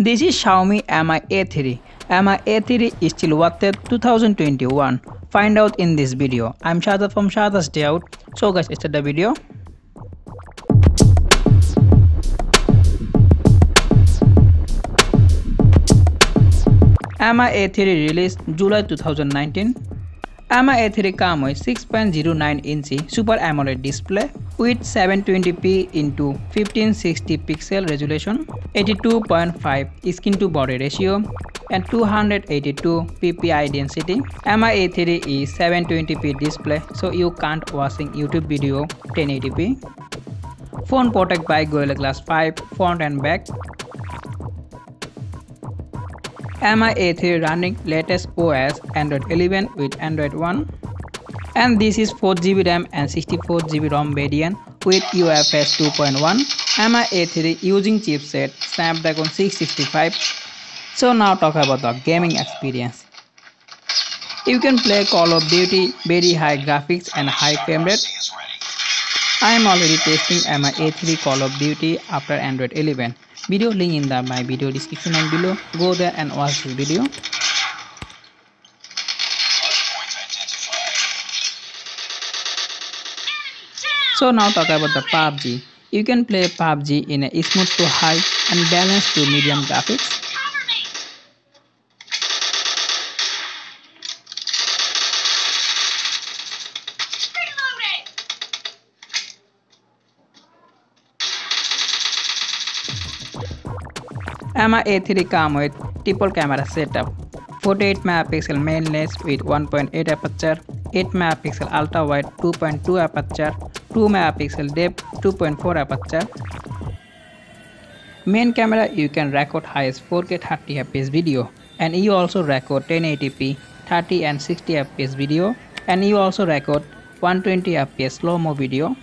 This is Xiaomi Mi A3. Mi A3 is still worth it 2021. Find out in this video. I'm SHADAT from SHADAT'S Dayout. So guys, let's start the video. Mi A3 released July 2019. Mi A3 comes with 6.09-inch Super AMOLED display with 720p into 1560 pixel resolution, 82.5 skin to body ratio, and 282 ppi density. Mi A3 is 720p display, so you can't watching YouTube video 1080p. Phone protected by Gorilla Glass 5 front and back. Mi A3 running latest OS Android 11 with Android 1. And this is 4GB RAM and 64GB ROM variant with UFS 2.1. Mi A3 using chipset Snapdragon 665. So now talk about the gaming experience. You can play Call of Duty very high graphics and high frame rate. I am already testing Mi A3 Call of Duty after Android 11. Video link in my video description and below. Go there and watch this video. So now talk about the PUBG. You can play PUBG in a smooth to high and balanced to medium graphics. Mi A3 comes with triple camera setup, 48 megapixel main lens with 1.8 aperture, 8 megapixel ultra wide 2.2 aperture, 2 megapixel depth 2.4 aperture. Main camera you can record highest 4K 30 fps video, and you also record 1080p 30 and 60 fps video, and you also record 120 fps slow-mo video.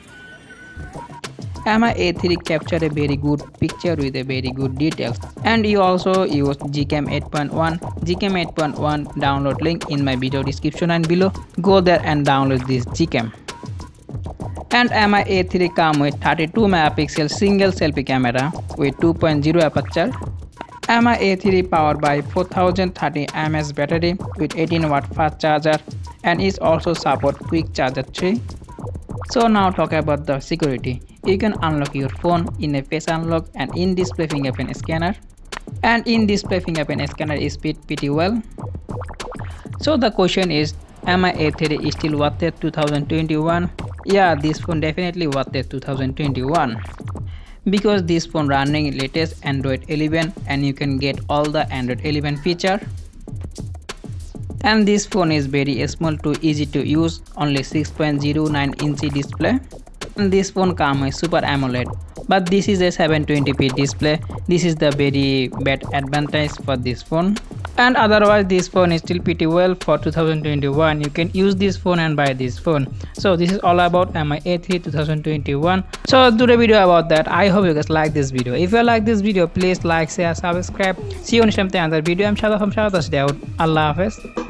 Mi A3 capture a very good picture with a very good details, and you also use GCAM 8.1. GCAM 8.1 download link in my video description and below. Go there and download this GCAM. And Mi A3 comes with 32 megapixel single selfie camera with 2.0 aperture. Mi A3 powered by 4030 mAh battery with 18 watt fast charger, and is also support quick charger 3. So now talk about the security. You can unlock your phone in a face unlock and in-display fingerprint scanner. And in-display fingerprint scanner is pretty well. So the question is, Mi A3 is still worth it 2021? Yeah, this phone definitely worth it 2021. Because this phone running latest Android 11 and you can get all the Android 11 feature. And this phone is very small to easy to use, only 6.09-inch display. And this phone comes with Super AMOLED, but this is a 720p display. This is the very bad advantage for this phone. And otherwise this phone is still pretty well for 2021. You can use this phone and buy this phone. So this is all about Mi A3 2021. So do the video about that. I hope you guys like this video. If you like this video, please like, share, subscribe. See you next time in another video. I'm SHADAT from SHADAT'S Dayout. Allah Hafiz.